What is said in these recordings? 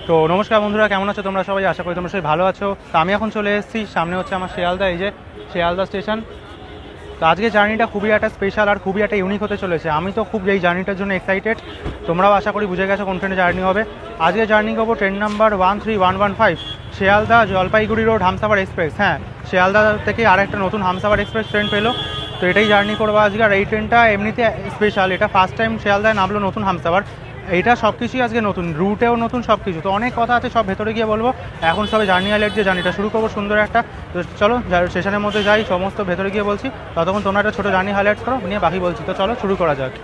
তো নমস্কার বন্ধুরা, কেমন আছো তোমরা সবাই? আশা করি তোমরা সবাই ভালো আছো। তো আমি এখন চলে এসেছি, সামনে হচ্ছে আমার শিয়ালদা, এই যে শিয়ালদা স্টেশন। তো আজকে জার্নিটা খুবই একটা স্পেশাল আর খুবই একটা ইউনিক হতে চলেছে। আমি তো খুব এই জার্নিটার জন্য এক্সাইটেড। তোমরাও আশা করি বুঝে গেছো কোন ট্রেনে জার্নি হবে। আজকে জার্নি করবো train number 13115, Sealdah Jalpaiguri road Humsafar express. হ্যাঁ, শিয়ালদা থেকে আর একটা নতুন হামসাফার এক্সপ্রেস ট্রেন পেলো, তো এটাই জার্নি করবো আজকে। আর এই ট্রেনটা এমনিতে স্পেশাল, এটা ফার্স্ট টাইম শিয়ালদায় নামলো নতুন হামসাফার। এইটা সব কিছুই আজকে নতুন, রুটেও নতুন, সব কিছু। তো অনেক কথা আছে, সব ভেতরে গিয়ে বলবো। এখন সবে জার্নি হাইলাইট যে জার্নিটা শুরু করবো সুন্দর একটা। তো চলো স্টেশনের মধ্যে যাই, সমস্ত ভেতরে গিয়ে বলছি। ততক্ষণ তোমরা একটা ছোটো জার্নি হাইলাইট করো, নিয়ে বাকি বলছি। তো চলো শুরু করা যাক।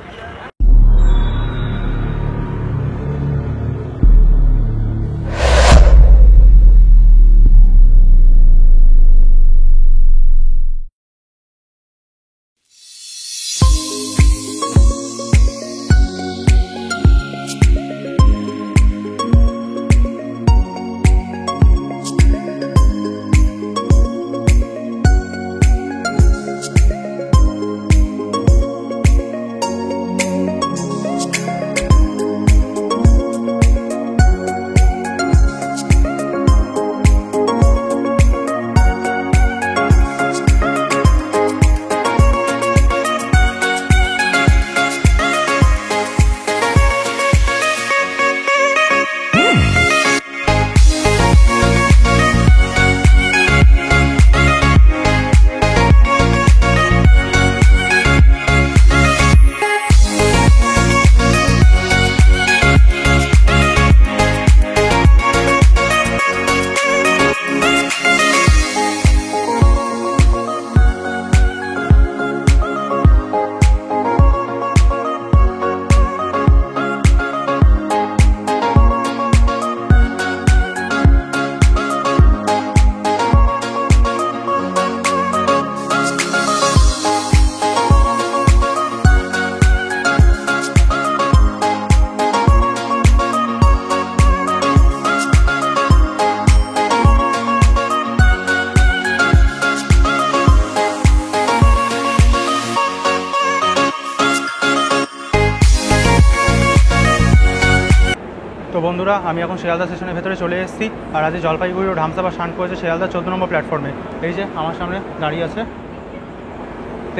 তো বন্ধুরা, আমি এখন শিয়ালদা স্টেশনের ভেতরে চলে এসেছি। আর আজ জলপাইগুড়ি রোড হামসাফার স্টার্ট করেছে শিয়ালদা 14 নম্বর প্ল্যাটফর্মে। এই যে আমার সামনে দাঁড়িয়ে আছে,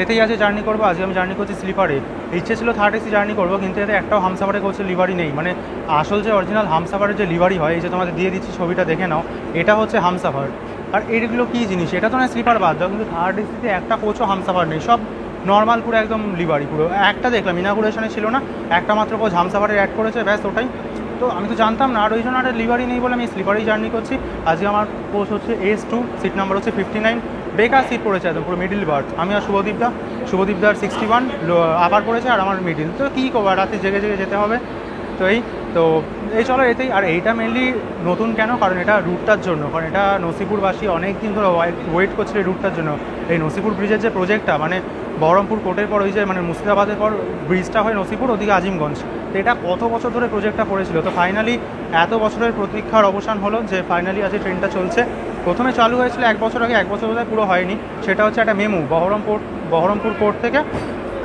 এতেই আছে জার্নি করবো। আজকে আমি জার্নি করছি স্লিপারে। ইচ্ছে ছিল থার্ড এসি জার্নি করবো, কিন্তু এতে একটাও হামসাফারে করছে লিভারি নেই। মানে আসল যে অরিজিনাল হামসাফারের যে লিভারি হয়, এই যে তোমাদের দিয়ে দিচ্ছি ছবিটা দেখে নাও, এটা হচ্ছে হামসাফার। আর এইগুলো কী জিনিস, এটা তো না স্লিপার বাদ দাও, কিন্তু থার্ড এসিতে একটা কোচও হামসাফার নেই, সব নর্মাল পুরো একদম লিভারি। পুরো একটা দেখলাম ইনাগুরেশনে ছিল না, একটা মাত্র কোচ হামসাফারের অ্যাড করেছে, ব্যাস ওটাই। তো আমি তো জানতাম না, আর ওই জন্য আর লিভারি নেই বলে আমি স্লিপারেই জার্নি করছি। আজকে আমার কোচ হচ্ছে S2, সিট নাম্বার হচ্ছে 59। বেকার সিট পড়েছে একদম, পুরো মিডিল বার্থ। আমি আর শুভদীপদার 61 আপার পড়েছে, আর আমার মিডিল। তো কী করবো, রাতে জেগে জেগে যেতে হবে। তো এই চলো এতেই। আর এইটা মেনলি নতুন কেন, কারণ এটা রুটটার জন্য, কারণ এটা নসিপুরবাসী অনেক দিন ধরে ওয়েট করছিল এই রুটটার জন্য। এই নসিপুর ব্রিজের যে প্রজেক্টটা, মানে বহরমপুর কোর্টের পর ওই যে মানে মুর্শিদাবাদের পর ব্রিজটা হয় নসিপুর, ওদিকে আজিমগঞ্জ। তো এটা কত বছর ধরে প্রজেক্টটা পড়েছিল। তো ফাইনালি এত বছরের প্রতীক্ষার অবসান হলো, যে ফাইনালি আজকে ট্রেনটা চলছে। প্রথমে চালু হয়েছিল 1 বছর আগে, 1 বছর বোধহয় পুরো হয়নি। সেটা হচ্ছে একটা মেমু, বহরমপুর কোর্ট থেকে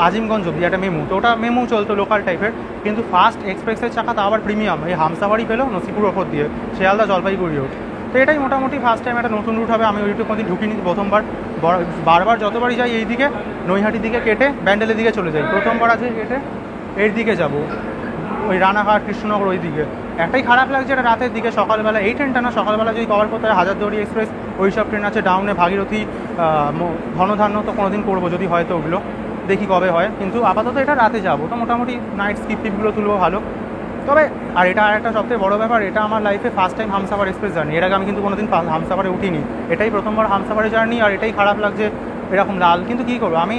আজিমগঞ্জ অব্দি একটা মেমু। তো ওটা মেমু চলতো লোকাল টাইপের, কিন্তু ফার্স্ট এক্সপ্রেসের চাকা তো আবার প্রিমিয়াম, এই হামসাফারই পেলো নসিপুর ওপর দিয়ে শিয়ালদা জলপাইগুড়ি রোড। তো এটাই মোটামুটি ফার্স্ট টাইম একটা নতুন রুট হবে। আমি ওইটুকু কোনোদিন ঢুকিনি, প্রথমবার। বারবার যতবারই যাই এই দিকে নৈহাটির দিকে কেটে ব্যান্ডেলের দিকে চলে যাই। প্রথমবার আছে কেটে এর দিকে যাব, ওই রানাঘাট কৃষ্ণনগর ওই দিকে। একটাই খারাপ লাগছে, এটা রাতের দিকে। সকালবেলা এই ট্রেনটা না, সকালবেলা যদি কভার করতে হয় হাজারদুয়ারি এক্সপ্রেস, ওই সব ট্রেন আছে। ডাউনে ভাগীরথী, ঘনধান্য তো কোনোদিন করবো যদি হয়, তো ওগুলো দেখি কবে হয়। কিন্তু আপাতত এটা রাতে যাবো, তো মোটামুটি নাইট স্কিপগুলো তুলবো ভালো। তবে আর এটা আর একটা সবথেকে বড়ো ব্যাপার, এটা আমার লাইফে first time Humsafar express journey. এর আগে আমি কিন্তু কোনোদিন হামসাফারে উঠিনি, এটাই প্রথমবার হামসাফারে জার্নি। আর এটাই খারাপ লাগছে এরকম লাল, কিন্তু কী করবো আমি।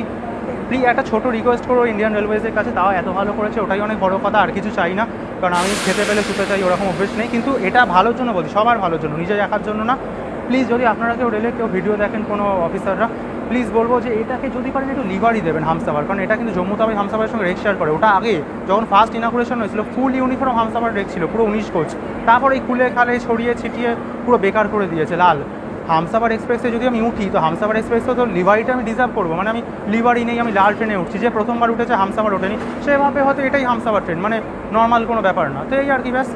প্লিজ একটা ছোটো রিকোয়েস্ট করো ইন্ডিয়ান রেলওয়েজের কাছে, তাও এত ভালো করেছে, ওটাই অনেক বড় কথা। আর কিছু চাই না, কারণ আমি খেতে পেলে শুতে চাই, ওরকম অভ্যেস নেই। কিন্তু এটা ভালোর জন্য বলছি, সবার ভালোর জন্য, নিজে দেখার জন্য না। প্লিজ যদি আপনারা কেউ রেলে কেউ ভিডিও দেখেন, কোনো অফিসাররা, প্লিজ বলবো যে এটাকে যদি পারেন একটু লিভারই দেবেন হামসাফার। কারণ এটা কিন্তু জম্মু তাওয়াই হামসাফারের সঙ্গে রেক শেয়ার করে। ওটা আগে যখন ফার্স্ট ইনাগুরেশন হয়েছিল, ফুল ইউনিফর্ম হামসাফার রেক ছিল, পুরো 19 কোচ। তারপর এই খুলে খালে ছড়িয়ে ছিটিয়ে পুরো বেকার করে দিয়েছে লাল। হামসাফার এক্সপ্রেসে যদি আমি উঠি, তো হামসাফার এক্সপ্রেসে তো লিভারিটা আমি ডিজার্ভ করবো। মানে আমি লিভারই নেই, আমি লাল ট্রেনে উঠছি। যে প্রথমবার উঠেছে হামসাফার ওঠেনি, সেভাবে হয়তো এটাই হামসাফার ট্রেন, মানে নর্মাল কোনো ব্যাপার না। তো এই আর কি, ব্যাস।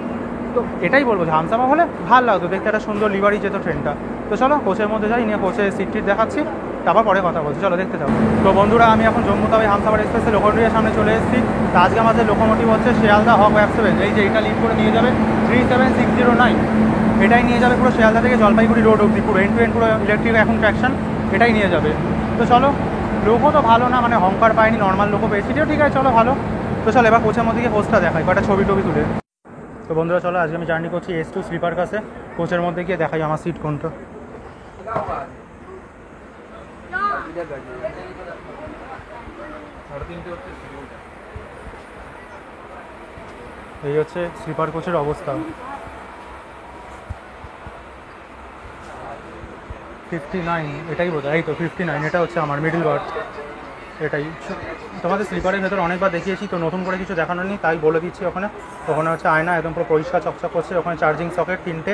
এটাই বলবো হামসাফা হলে ভালো লাগতো দেখতে, একটা সুন্দর লিভারি যেত ট্রেনটা। তো চলো কোচের মধ্যে যাই, নিয়ে কোচে সিট টিট দেখাচ্ছি, তারপর পরে কথা বলছি, চলো দেখতে যাবো। তো বন্ধুরা আমি এখন জম্মু তাওয়াই হামসাফার এক্সপ্রেসের লোকোমোটিভের সামনে চলে এসেছি। তো আজকে আমাদের লোকোমোটিভ হচ্ছে শিয়ালদা হক ওয়েব7, এই যে এটা লিড করে নিয়ে যাবে 37609, এটাই নিয়ে যাবে পুরো শিয়ালদা থেকে জলপাইগুড়ি রোড অবধি, পুরো এন্ড টু এন্ড, পুরো ইলেকট্রিক এখন ট্র্যাকশন, এটাই নিয়ে যাবে। তো চলো, লোকও তো ভালো না, মানে হংকার পাইনি, নর্মাল লোকও পেয়েছি, ঠিক আছে চলো ভালো। তো চলো এবার কোচের মধ্যে গিয়ে পোস্টটা দেখাই, কটা ছবি টবি তুলে। তো বন্ধুরা চলো, আজকে আমি জার্নি করছি S2 স্লিপার কাছে, কোচের মধ্যে গিয়ে দেখাই আমার সিট কোনটা। এই হচ্ছে স্লিপার কোচের অবস্থা। 59 এটাই বোধ হয়, এই তো 59, এটা হচ্ছে আমার মিডল বার্থ। এটাই তোমাদের স্লিপারের ভেতর অনেকবার দেখিয়েছি, তো নতুন করে কিছু দেখানোর নেই, তাই বলে দিচ্ছি। ওখানে হচ্ছে আয়না একদম পুরো পরিষ্কার চকচক করছে, ওখানে চার্জিং সকেট 3টে,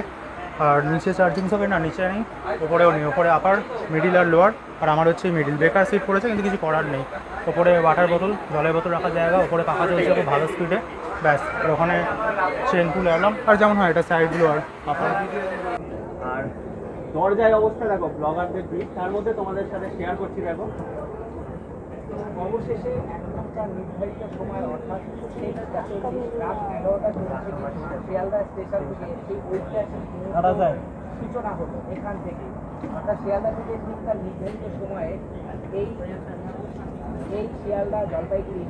আর নিচে চার্জিং সকেট না, নিচে নেই, ওপরেও নেই, ওপরে আপার, মিডিল আর লোয়ার, আর আমার হচ্ছে মিডিল। বেকার সিট পড়েছে কিন্তু কিছু করার নেই। ওপরে ওয়াটার বোতল, জলের বোতল রাখার জায়গা, ওপরে পাখা চলছে খুব ভালো স্পিডে, ব্যাস। আর ওখানে চেন তুলে এলাম, আর যেমন হয় এটা সাইড লোয়ার আপার। আর দরজায় অবস্থা দেখো, ব্লগারদের দিক, তার মধ্যে তোমাদের সাথে শেয়ার করছি। দেখো অবশেষে একটা নির্ধারিত সময়, অর্থাৎ রাত 11টা শিয়ালদা স্টেশন থেকে সেই ঐতিহাসিক সূচনা হলো এখান থেকে, অর্থাৎ শিয়ালদা থেকে ঠিক তার নির্ধারিত সময়ে এই শিয়ালদা জলপাইগুড়ি।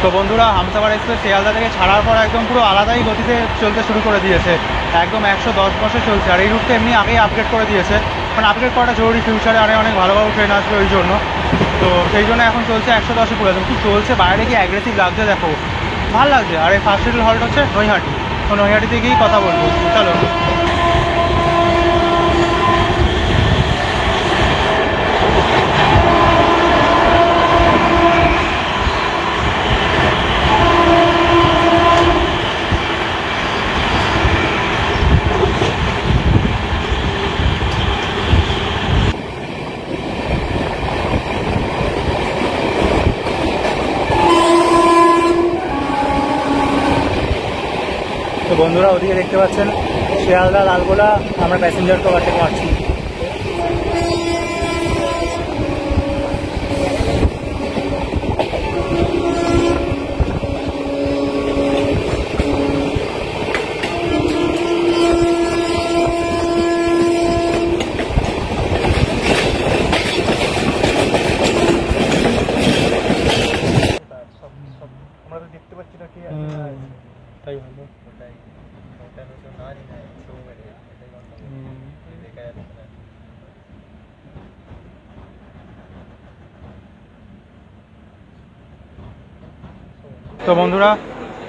তো বন্ধুরা হামসাফার এক্সপ্রেস শিয়ালদা থেকে ছাড়ার পর একদম পুরো আলাদাই গতিতে চলতে শুরু করে দিয়েছে, একদম 110 বছর চলছে। আর এই রুটটা এমনি আগেই আপগ্রেড করে দিয়েছে, কারণ আপগ্রেড করাটা জরুরি, ফিউচারে আরে অনেক ভালো ভালো ট্রেন আসবে ওই জন্য। তো সেই জন্য এখন চলছে 110-এ পুরো, একদম কি চলছে, বাইরে কি অ্যাগ্রেসিভ লাগছে দেখো, ভালো লাগছে। আর এই ফার্স্ট শিডিউল হল্ট হচ্ছে নৈহাটি, তো নৈহাটিতে গিয়েই কথা বলবো, চলো। তো বন্ধুরা ওদিকে দেখতে পাচ্ছেন শিয়ালদা লালগোলা, আমরা প্যাসেঞ্জার কভার থেকে আসছি। আমরা তো দেখতে পাচ্ছি না, কি তাই ভালো। তো বন্ধুরা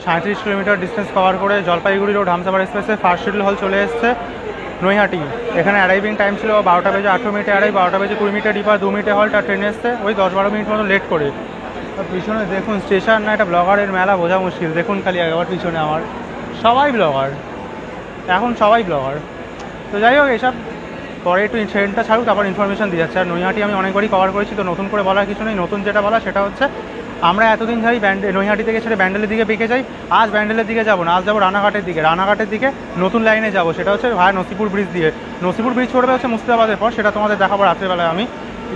37 কিলোমিটার ডিস্টেন্স কভার করে জলপাইগুড়ি রোড হামসাফার এক্সপ্রেসে ফার্স্ট শিডিউল হল চলে এসছে নৈহাটি। এখানে অ্যারাইভিং টাইম ছিল 12:18 অ্যারাইভ, 12:20 ডিপার, 2 মিনিটে হল্ট, আর ট্রেনে এসছে ওই 10-12 মিনিট মতো লেট করে। পিছনে দেখুন স্টেশন না এটা ব্লগারের মেলা, বোঝা মুশকিল। দেখুন খালি একবার পিছনে আমার সবাই ব্লগার, এখন সবাই ব্লগার। তো যাই হোক, এসব পরে একটু ট্রেনটা ছাড়ুক, তারপর ইনফরমেশন দিয়ে যাচ্ছে। আর নৈহাটি আমি অনেকবারই কভার করেছি, তো নতুন করে বলার কিছু নেই। নতুন যেটা বলা সেটা হচ্ছে আমরা এতদিন যাই নৈহাটি থেকে ছেড়ে ব্যান্ডেলের দিকে বেঁকে যাই। আজ ব্যান্ডেলের দিকে যাবো না, আজ যাবো রানাঘাটের দিকে। রানাঘাটের দিকে নতুন লাইনে যাবো, সেটা হচ্ছে ভায়া নসিপুর ব্রিজ দিয়ে। নসিপুর ব্রিজ পড়বে হচ্ছে মুর্শিদাবাদের পর, সেটা তোমাদের দেখাবো রাত্রেবেলায় আমি,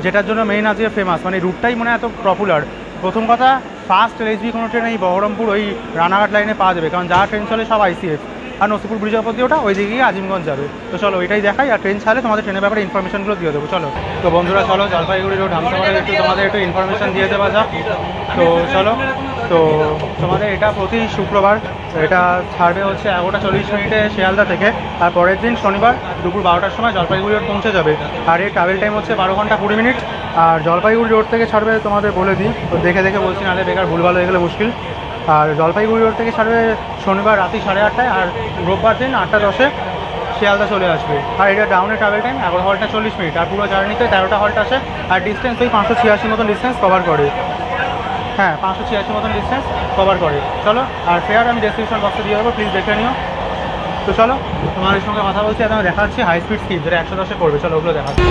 যেটার জন্য মেইন আজকে ফেমাস, মানে রুটটাই মনে এত পপুলার। প্রথম কথা, ফার্স্ট এলএসবি কোনো ট্রেন এই বহরমপুর ওই রানাঘাট লাইনে পাওয়া যাবে, কারণ যা ট্রেন চলে সব আইসিএফ। আর নসিপুর ব্রিজের উপর দিয়ে ওটা ওই দিকে গিয়ে আজিমগঞ্জ যাবে। তো চলো ওইটাই দেখাই, আর ট্রেন ছাড়লে তোমাদের ট্রেনের ব্যাপারে ইনফরমেশনগুলো দিয়ে দেবো। চলো তো বন্ধুরা, চলো জলপাইগুড়ি রোড হামসাবাদের একটু তোমাদের একটু ইনফরমেশন দিয়ে দেওয়া যাক। তো চলো, তো তোমাদের এটা প্রতি শুক্রবার এটা ছাড়বে হচ্ছে 11:40 শিয়ালদা থেকে, আর পরের দিন শনিবার দুপুর 12টার সময় জলপাইগুড়ি রোড পৌঁছে যাবে। আর এর ট্রাভেল টাইম হচ্ছে 12 ঘন্টা 20 মিনিট। আর জলপাইগুড়ি রোড থেকে ছাড়বে তোমাদের বলে দিই, তো দেখে দেখে বলছি, নাহলে বেকার ভুলভাল হয়ে গেলে মুশকিল। আর জলপাইগুড়ি রোড থেকে ছাড়বে শনিবার রাত্রি 8:30টায়, আর রোববার দিন 8:10 শিয়ালদা চলে আসবে। আর এটা ডাউনের ট্রাভেল টাইম 11 ঘন্টা 40 মিনিট, আর পুরো জার্নিতে 13টা হল্ট আসে। আর ডিস্টেন্স ওই 586 মতন ডিস্টেন্স কভার করে। হ্যাঁ, 586 মতন ডিস্টেন্স কভার করে। চলো, আর ফেয়ার আমি ডেসক্রিপশন বক্সে দিয়ে দেবো, প্লিজ দেখে নিও। তো চলো, তোমাদের সঙ্গে কথা বলছি, আমি দেখাচ্ছি হাই স্পিড স্কিপ, যেটা 110-এ পড়বে। চলো ওগুলো দেখাচ্ছি।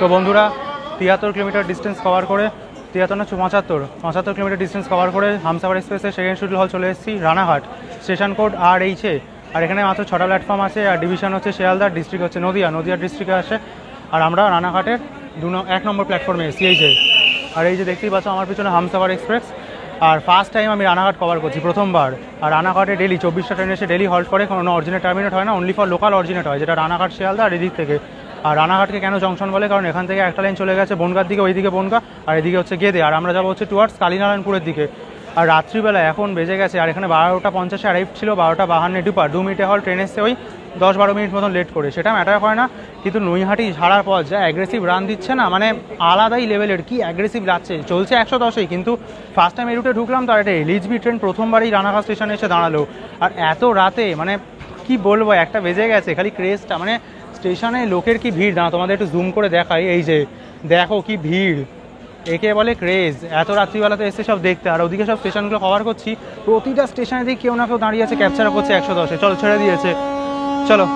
তো বন্ধুরা, 73 কিলোমিটার ডিস্টেন্স কভার করে, 73 না 75 কিলোমিটার ডিস্টেন্স কভার করে হামসাফার এক্সপ্রেসের সেকেন্ড শিডিউল হল চলে এসেছি রানাঘাট। স্টেশন কোড RH, আর এখানে মাত্র 6টা প্ল্যাটফর্ম আছে। আর ডিভিশন হচ্ছে শিয়ালদা, ডিস্ট্রিক্ট হচ্ছে নদিয়া ডিস্ট্রিক্টে আসে। আর আমরা রানাঘাটের 1 নম্বর প্ল্যাটফর্মে এসেছি এই যে। আর এই যে দেখতেই পাচ্ছ আমার পিছনে হামসাফার এক্সপ্রেস। আর ফার্স্ট টাইম আমি রানাঘাট কভার করছি, প্রথমবার। আর রানাঘাটে ডেলি 24টা ট্রেন এসে ডেলি হল্ট করে, কোনো অরিজিনেট টার্মিনেট হয় না, অনলি ফর লোকাল অরিজিনেট হয়, যেটা রানাঘাট শিয়ালদা আর এদিক থেকে। আর রানাঘাটকে কেন জংশন বলে, কারণ এখান থেকে একটা লাইন চলে গেছে বনগার দিকে, ওইদিকে বনগা, আর এদিকে হচ্ছে গেদে। আর আমরা যাবো হচ্ছে টুয়ার্ডস কালীনারায়ণপুরের দিকে। আর রাত্রিবেলা এখন বেজে গেছে, আর এখানে 12:50 অ্যারাইভ ছিল, 12:52 ডিপার, 2 মিনিটে হল। ট্রেন এসছে ওই 10-12 মিনিট মতন লেট করে, সেটা ম্যাটার করে না। কিন্তু নৈহাটি ছাড়ার পর যা অ্যাগ্রেসিভ রান দিচ্ছে না, মানে আলাদাই লেভেলের, কি অ্যাগ্রেসিভ যাচ্ছে, চলছে 110-এই। কিন্তু ফার্স্ট টাইম এই রুটে ঢুকলাম, তো এটা এলএইচবি ট্রেন প্রথমবারই রানাঘাট স্টেশনে এসে দাঁড়ালো। আর এত রাতে, মানে কি বলবো, 1টা বেজে গেছে, খালি ক্রেজটা, মানে স্টেশনে লোকের কি ভিড়। দাঁড়া তোমাদের একটু জুম করে দেখাই, এই যে দেখো কি ভিড়, একে বলে ক্রেজ। এত রাত্রিবেলাতে এসে সব দেখতে। আর ওদিকে সব স্টেশনগুলো কভার করছি, প্রতিটা স্টেশনে দিয়ে কেউ না কেউ দাঁড়িয়ে আছে, ক্যাপচার করছে 110-এ। চলো, ছেড়ে দিয়েছে, চলো।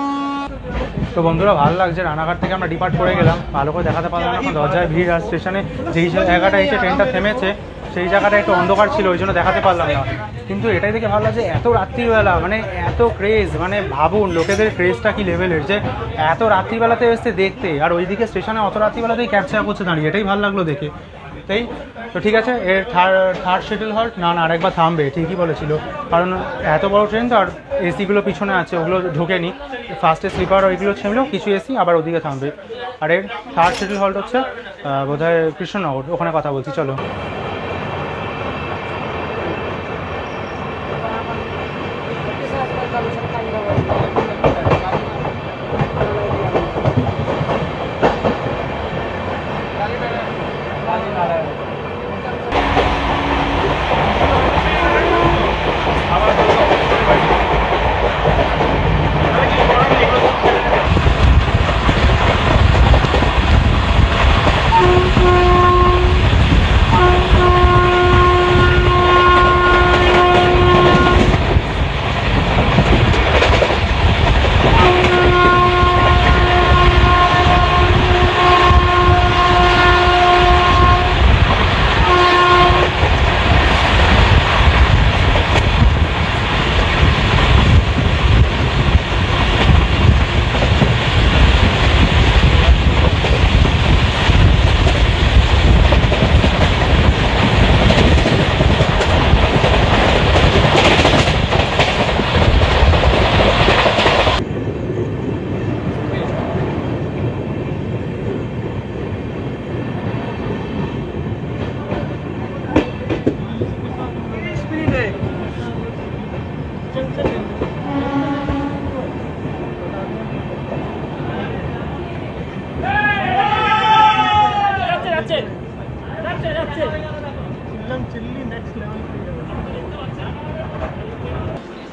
তো বন্ধুরা, ভালো লাগছে। রানাঘাট থেকে আমরা ডিপার্ট করে গেলাম, ভালো করে দেখাতে পারলাম না, এখন দরজায় ভিড়। আর স্টেশনে যেই জায়গাটা এসে ট্রেনটা থেমেছে, সেই জায়গাটা একটু অন্ধকার ছিল, ওই জন্য দেখাতে পারলাম না। কিন্তু এটাই দেখে ভালো লাগছে, এত রাত্রিবেলা, মানে এত ক্রেজ, মানে ভাবুন লোকেদের ক্রেজটা কি লেভেলের, যে এত রাত্রিবেলাতে এসছে দেখতে। আর ওইদিকে স্টেশনে অত রাত্রিবেলাতেই ক্যাপচার করছে দাঁড়িয়ে, এটাই ভালো লাগলো দেখে। তাই তো ঠিক আছে, এর থার্ড শিডিউল হল্ট না আরেকবার থামবে, ঠিকই বলেছিল, কারণ এত বড় ট্রেন তো, আর এসিগুলো পিছনে আছে ওগুলো ঢোকেনি, ফার্স্টে স্লিপার ওইগুলো ছিল, কিছু এসি আবার ওদিকে থামবে। আর এর থার্ড শিডিউল হল্ট হচ্ছে বোধহয় কৃষ্ণনগর, ওখানে কথা বলছি, চলো।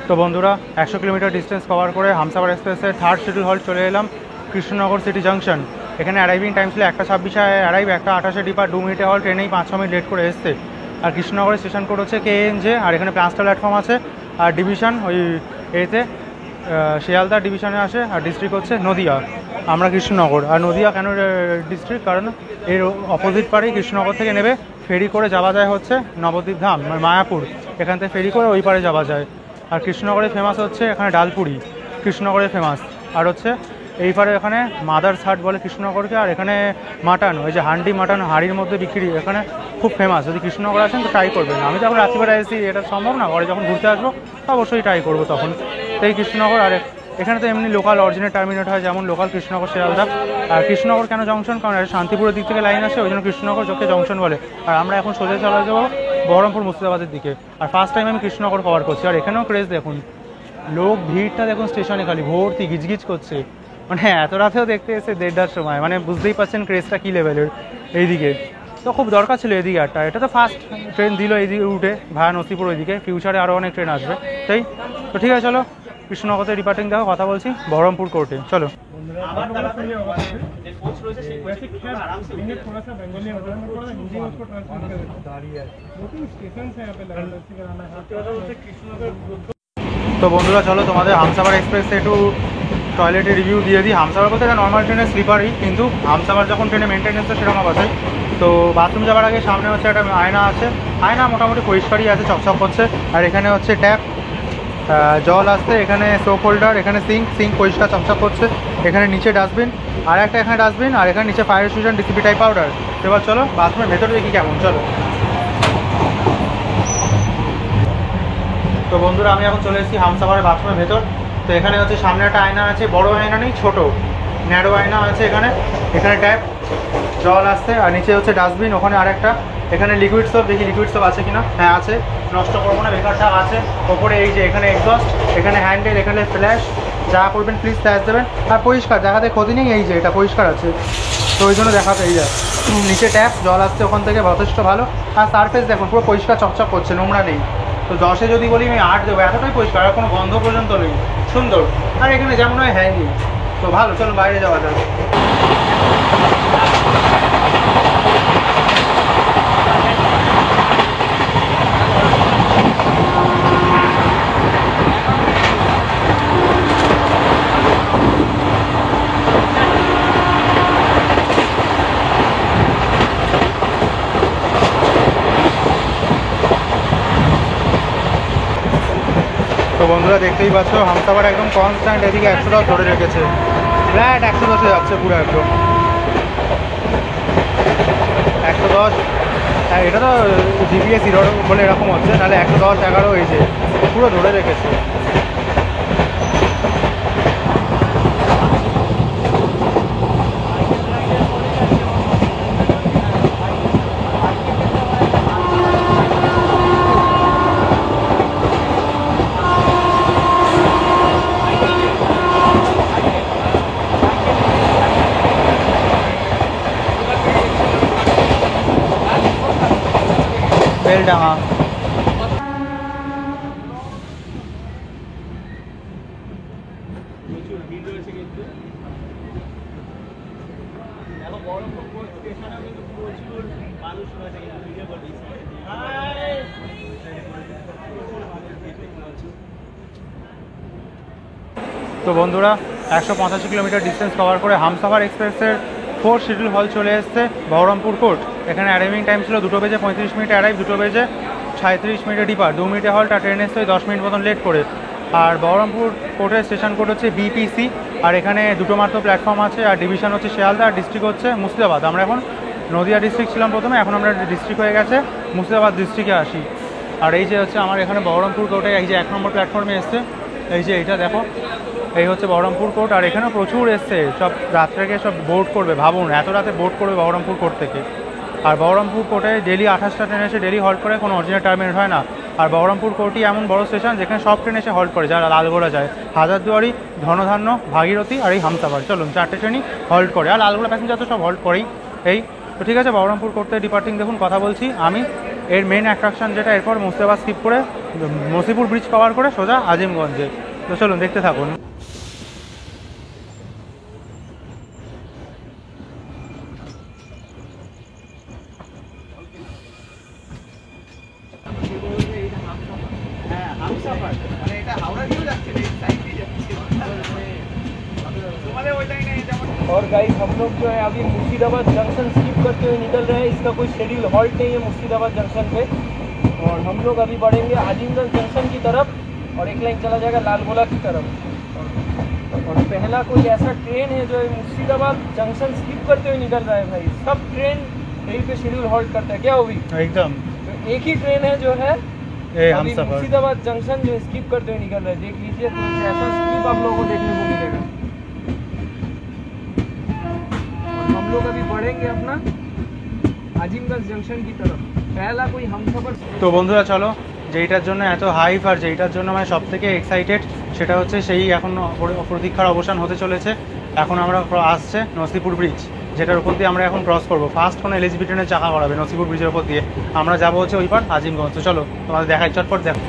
তো বন্ধুরা 100 কিলোমিটার ডিস্টেন্স কভার করে হামসাফার এক্সপ্রেসের থার্ড শিডিউল হল্ট চলে এলাম কৃষ্ণনগর সিটি জাংশন। এখানে অ্যারাইভিং টাইম ছিল 1:26 অ্যারাইভ, 1:28 ডিপার, 2 মিনিটে হল, ট্রেনেই 5-6 মিনিট লেট করে এসছে। আর কৃষ্ণনগরের স্টেশন কোড হচ্ছে KNJ, আর এখানে 5টা প্ল্যাটফর্ম আছে, আর ডিভিশন ওই এতে শিয়ালদা ডিভিশনে আসে, আর ডিস্ট্রিক্ট হচ্ছে নদিয়া। আমরা কৃষ্ণনগর, আর নদিয়া কেন ডিস্ট্রিক্ট, কারণ এর অপোজিট পারেই কৃষ্ণনগর থেকে নেবে ফেরি করে যাওয়া যায় হচ্ছে নবদ্বীপ ধাম, মানে মায়াপুর, এখান থেকে ফেরি করে ওই পারে যাওয়া যায়। আর কৃষ্ণনগরে ফেমাস হচ্ছে এখানে ডালপুরি, কৃষ্ণনগরে ফেমাস। আর হচ্ছে এই পারে এখানে মাদার্স হাট বলে কৃষ্ণনগরকে, আর এখানে মাটন, ওই যে হান্ডি মাটন হাঁড়ির মধ্যে বিক্রি, এখানে খুব ফেমাস। যদি কৃষ্ণনগর আসেন তো ট্রাই করবেন। আমি তো এখন রাত্রিবেলা এসেছি, এটা সম্ভব না, পরে যখন ঘুরতে আসবো তো অবশ্যই ট্রাই করবো তখন। তো এই কৃষ্ণনগর, আর এখানে তো এমনি লোকাল অরিজিনাল টার্মিনেট হয়, যেমন লোকাল কৃষ্ণনগর শিয়ালদা। আর কৃষ্ণনগর কেন জংশন, কারণ এটা শান্তিপুরের দিক থেকে লাইন আসে, ওই জন্য কৃষ্ণনগর চোখে জংশন বলে। আর আমরা এখন সোজা চলে যাবো বহরমপুর মুর্শিদাবাদের দিকে। আর ফার্স্ট টাইম আমি কৃষ্ণনগর কভার করছি। আর এখানেও ক্রেজ দেখুন, লোক ভিড়টা দেখুন, স্টেশনে খালি ভর্তি, গিজগিজ করছে, মানে এত রাতেও দেখতে এসে 1:30টার সময়, মানে বুঝতেই পারছেন ক্রেজটা কী লেভেলের এইদিকে। তো খুব দরকার ছিল এদিকে একটা, এটা তো ফার্স্ট ট্রেন দিল এইদিকে রুটে ভায়া নসিপুর ওইদিকে, ফিউচারে আরও অনেক ট্রেন আসবে। তাই তো ঠিক আছে, চলো কৃষ্ণনগরতে ডিপার্টিং দেখো, কথা বলছি বহরমপুর কোর্টে, চলো। তো বন্ধুরা চলো তোমাদের হামসাফার এক্সপ্রেসে একটু টয়লেটের রিভিউ দিয়ে দিই। হামসাফার বলতে নর্মাল ট্রেনের স্লিপারই, কিন্তু হামসাফার যখন ট্রেনে মেনটেন্যান্সটা সেরকম বাসায়। তো বাথরুম যাওয়ার আগে সামনে হচ্ছে একটা আয়না আছে, আয়না মোটামুটি পরিষ্কারই আছে, চকচক করছে। আর এখানে হচ্ছে ট্যাপ, জল আসছে, এখানে সোপ হোল্ডার, এখানে সিঙ্ক পরিষ্কার চকচক করছে, এখানে নিচে ডাস্টবিন, আর একটা এখানে ডাস্টবিন, আর এখানে নিচে fire station, DCP type powder. এবার চলো বাথরুমের ভেতরে দেখি কেমন, চলো। তো বন্ধুরা আমি এখন চলে এসেছি হামসাফারের বাথরুমের ভেতর। তো এখানে হচ্ছে সামনে একটা আয়না আছে, বড় আয়না নেই, ছোট ন্যারো আয়না আছে এখানে। এখানে ট্যাপ, জল আসছে, আর নিচে হচ্ছে ডাস্টবিন, ওখানে আরেকটা। এখানে লিকুইড সোপ, দেখি লিকুইড সোপ আছে কিনা, হ্যাঁ আছে, নষ্ট করবো না, বেকারটা আছে। ওপরে এই যে এখানে এক্সস্ট, এখানে হ্যান্ডেল, এখানে ফ্ল্যাশ, যা করবেন প্লিজ ফ্ল্যাশ দেবেন। আর পরিষ্কার, দেখাতে ক্ষতি নেই, এই যে এটা পরিষ্কার আছে, তো ওই জন্য দেখাতে এই যায়। নিচে ট্যাপ, জল আসছে ওখান থেকে যথেষ্ট ভালো। আর সারফেস দেখুন পুরো পরিষ্কার চকচক করছে, নোংরা নেই। তো 10-এ যদি বলি আমি 8 দেবো, এতটাই পরিষ্কার, আর কোনো গন্ধ পর্যন্ত নেই, সুন্দর। আর এখানে যেমন হয় হ্যাঙ্গিং, তো ভালো। চলো বাইরে যাওয়া যাক। তো বন্ধুরা দেখতেই পাচ্ছ হামসাফার একদম কনস্ট্যান্ট এদিকে 110 ধরে রেখেছে, ফ্ল্যাট 110-এ যাচ্ছে পুরো একদম 110। হ্যাঁ, এটা তো জিপিএস ইরোর বলে এরকম হচ্ছে, নাহলে 110 11 এই যে পুরো ধরে রেখেছে। বেলডাঙা তো বন্ধুরা 185 কিলোমিটার ডিস্টেন্স কভার করে হামসাফার এক্সপ্রেসের 4 শিডিউল হল চলে এসছে বহরমপুর কোর্ট। এখানে অ্যারাইভিং টাইম ছিল 2 বেজে 35 মিনিটে অ্যারাইভ, 2 বেজে 37 মিনিটে ডিপার, 2 মিনিটে হল্ট, আর ট্রেন এসছে 10 মিনিট মতন লেট করে। আর বহরমপুর কোর্টের স্টেশন কোড হচ্ছে বিপিসি, আর এখানে দুটো মাত্র প্ল্যাটফর্ম আছে, আর ডিভিশন হচ্ছে শিয়ালদা, আর ডিস্ট্রিক্ট হচ্ছে মুর্শিদাবাদ। আমরা এখন নদিয়া ডিস্ট্রিক্ট ছিলাম প্রথমে, এখন আমরা ডিস্ট্রিক্ট হয়ে গেছে মুর্শিদাবাদ ডিস্ট্রিক্টে আসি। আর এই যে হচ্ছে আমার এখানে বহরমপুর কোর্টে এই যে 1 নম্বর প্ল্যাটফর্মে এসছে, এই যে এইটা দেখো, এই হচ্ছে বহরমপুর কোর্ট। আর এখানে প্রচুর এসছে, সব রাত থেকে সব বোর্ড করবে, ভাবুন এত রাতে বোর্ড করবে বহরমপুর কোর্ট থেকে। আর বহরমপুর কোর্টে ডেলি 28টা ট্রেন এসে ডেলি হল্ট করে, কোনো অরিজিনাল টার্মিনেট হয় না। আর বহরমপুর কোর্টই এমন বড় স্টেশন যেখানে সব ট্রেন এসে হল্ট করে, যারা লালগোলা যায়, হাজারদুয়ারি, ধনধান্য, ভাগীরথী আর এই হামসাফার, চলুন 4টে ট্রেনই হল্ট করে। আর লালগোলা প্যাসেঞ্জার তো সব হল্ট করেই। এই তো ঠিক আছে, বহরমপুর কোর্ট থেকে ডিপার্টিং দেখুন কথা বলছি আমি। এর মেন অ্যাট্রাকশন যেটা, এরপর মুর্শিদাবাদ স্কিপ করে নসিপুর ব্রিজ কভার করে সোজা আজিমগঞ্জে। তো চলুন দেখতে থাকুন। और गाइस हम लोग जो है अभी मुर्शिदाबाद जंक्शन स्किप करते हुए निकल रहे हैं। इसका कोई शेड्यूल हॉल्ट नहीं है मुर्शिदाबाद जंक्शन पे। और हम लोग अभी बढ़ेंगे आजिमगंज जंक्शन की तरफ, और एक लाइन चला जाएगा लालगोला की तरफ। और पहला कोई ऐसा ट्रेन है जो मुर्शिदाबाद जंक्शन स्किप करते हुए निकल रहा है भाई। सब ट्रेन यहीं पे शेड्यूल हॉल्ट करता है क्या वो भी एकदम। तो एक ही ट्रेन है जो है अभी अभी मुर्शिदाबाद जंक्शन जो स्किप करते हुए निकल रहा है। देख लीजिए, तो ऐसा स्किप आप लोगों को देखने को मिलेगा। और हम लोग अभी बढ़ेंगे अपना আজিমগঞ্জ জংশন की तरफ। पहला कोई हमसफर। তো বন্ধুরা চলো, যেইটার জন্য এত হাইপ আর যেইটার জন্য মানে সব থেকে এক্সাইটেড, সেটা হচ্ছে সেই এখন প্রতীক্ষার অবসান হতে চলেছে। এখন আমরা আসছে নসিপুর ব্রিজ, যেটার উপর দিয়ে আমরা এখন ক্রস করবো। ফার্স্ট কোনো এলএসবি ট্রেনের চাকা করাবে নসিপুর ব্রিজের উপর দিয়ে, আমরা যাবো হচ্ছে ওই পার আজিমগঞ্জ। তো চলো তোমাদের দেখাই, চটপট দেখো।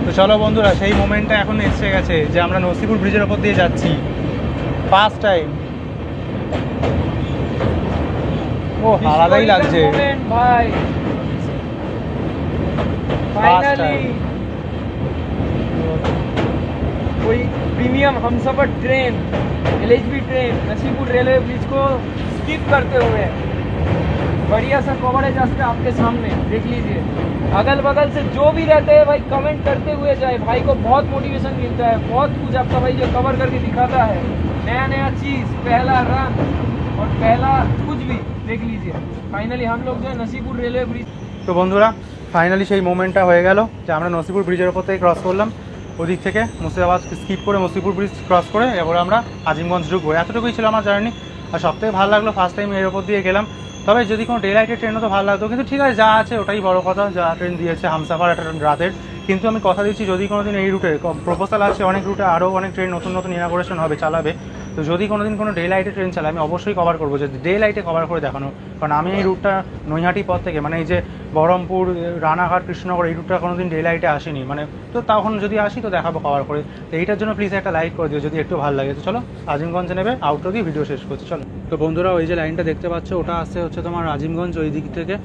তো চলো বন্ধুরা, সেই মোমেন্টটা এখন এসে গেছে যে আমরা নসিপুর ব্রিজের ওপর দিয়ে যাচ্ছি ফার্স্ট টাইম। ও আলাদাই লাগছে ভাই, फाइनली कोई premium Humsafar train, LHB train Nasipur railway bridge को स्किप करते हुए बढ़िया सा कवरेज आपके सामने देख लीजिए। अगल बगल से जो भी रहते हैं भाई कमेंट करते हुए जाए, भाई को बहुत मोटिवेशन मिलता है, बहुत कुछ आपका भाई जो कवर करके दिखाता है, नया नया चीज़, पहला रन और पहला कुछ भी देख लीजिए। फाइनली हम लोग जो है नसीपुर रेलवे ब्रिज। তো বন্ধুরা ফাইনালি সেই মোমেন্টটা হয়ে গেল যে আমরা নসিপুর ব্রিজের ওপর থেকে ক্রস করলাম, ওদিক থেকে মুর্শিদাবাদ স্কিপ করে নসিপুর ব্রিজ ক্রস করে এবার আমরা আজিমগঞ্জ ঢুকবো। এতটুকুই ছিল আমার জার্নি। আর সবথেকে ভালো লাগলো ফার্স্ট টাইম এর ওপর দিয়ে গেলাম। তবে যদি কোনো ডে লাইটের ট্রেনও তো ভালো লাগতো, কিন্তু ঠিক আছে যা আছে ওটাই বড় কথা, যা ট্রেন দিয়েছে হামসাফার একটা রাতের। কিন্তু আমি কথা দিচ্ছি যদি কোনো দিন এই রুটে প্রপোজাল আছে, অনেক রুটে আরও অনেক ট্রেন নতুন নতুন ইনাগোরেশন হবে, চালাবে। তো যদি কোনো দিন কোনো ডে লাইটে ট্রেন চালায় আমি অবশ্যই কভার করবো, যে ডে লাইটে কভার করে দেখানো। কারণ আমি এই রুটটা নৈহাটি পথ থেকে, মানে এই যে বহরমপুর, রানাঘাট, কৃষ্ণনগর, এই রুটটা কোনো দিন ডে লাইটে আসেনি, মানে তো তখন যদি আসি তো দেখাবো কভার করে। তো এইটার জন্য প্লিজ একটা লাইক করে দিও যদি একটু ভালো লাগে। তো চলো আজিমগঞ্জে নেবে আউটরো দিয়ে ভিডিও শেষ করছি, চলো। তো বন্ধুরা ওই যে লাইনটা দেখতে পাচ্ছ, ওটা আসছে হচ্ছে তোমার আজিমগঞ্জ ওই দিক থেকে,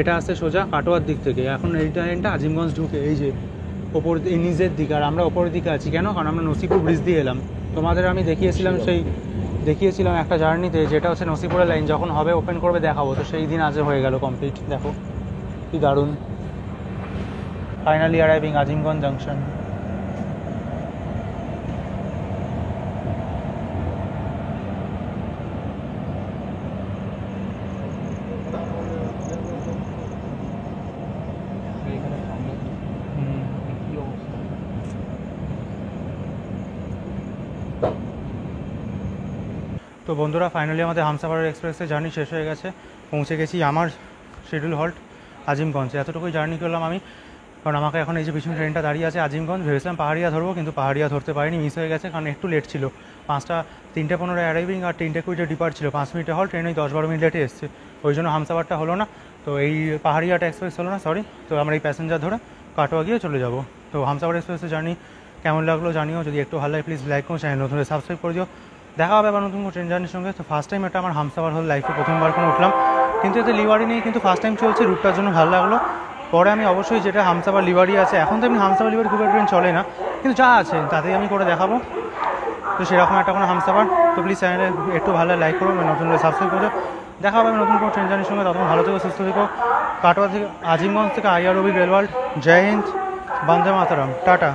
এটা আসছে সোজা কাটোয়ার দিক থেকে। এখন এই লাইনটা আজিমগঞ্জ ঢুকে এই যে ওপর নিচের দিকে, আর আমরা ওপরের দিকে আছি কেন? কারণ আমরা নসিপুর ব্রিজ দিয়ে এলাম। তোমাদের আমি দেখিয়েছিলাম একটা জার্নিতে, যেটা হচ্ছে নসিপুরের লাইন যখন হবে ওপেন করবে দেখাবো, তো সেই দিন আজ হয়ে গেল কমপ্লিট। দেখো কি দারুণ। Finally arriving Azimganj junction. তো বন্ধুরা, ফাইনালি আমাদের হামসাফার এক্সপ্রেসের জার্নি শেষ হয়ে গেছে। পৌঁছে গেছি আমার শিডিউল হল্ট আজিমগঞ্জে। এতটুকুই জার্নি করলাম আমি, কারণ আমাকে এখন এই যে পিছনে ট্রেনটা দাঁড়িয়ে আছে আজিমগঞ্জ। ভেবেছিলাম পাহাড়িয়া ধরবো, কিন্তু পাহাড়িয়া ধরতে পারিনি, মিস হয়ে গেছে, কারণ একটু লেট ছিল। 3:15 অ্যারাইভিং আর 3:20 ডিপার্ট ছিল। 5 মিনিটে হল, ট্রেন ওই 10-12 মিনিট লেটে এসছে। ওই জন্য হামসাফারটা হলো না। তো এই পাহাড়িয়াটা এক্সপ্রেস হলো না, সরি। তো আমরা এই প্যাসেঞ্জার ধরে কাটোয়া গিয়ে চলে যাব। তো হামসাফার এক্সপ্রেসের জার্নি কেমন লাগলো জানিও। যদি একটু ভালো লাগে প্লিজ লাইক করো, চ্যানেল নতুন সাবস্ক্রাইব করে দিও। দেখা হবে আবার নতুন ট্রেন জার্নির সঙ্গে। তো ফার্স্ট টাইম এটা আমার হামসাফার হল, লাইফে প্রথমবার করে উঠলাম, কিন্তু এতে লিভারি নেই, কিন্তু ফার্স্ট টাইম চলছে, রুটটার জন্য ভালো লাগলো। পরে আমি অবশ্যই যেটা হামসাফার লিভারি আছে, এখন তো এমনি হামসাফার লিভারি খুব একটা ট্রেন চলে না, কিন্তু যা আছে তাতেই আমি করে দেখাবো। তো সেরকম একটা কোনো হামসাফার। তো প্লিজ চ্যানেলে একটু ভালো লাইক করো, নতুন সাবস্ক্রাইব করো। দেখা হবে নতুন কোনো ট্রেন জার্নির সঙ্গে। তখন ভালো থেকো, সুস্থ থেকো। কাটোয়া থেকে আজিমগঞ্জ থেকে IROB রেলওয়ার্ল্ড। জয় হিন্দ, বন্দে মাতরম, টাটা।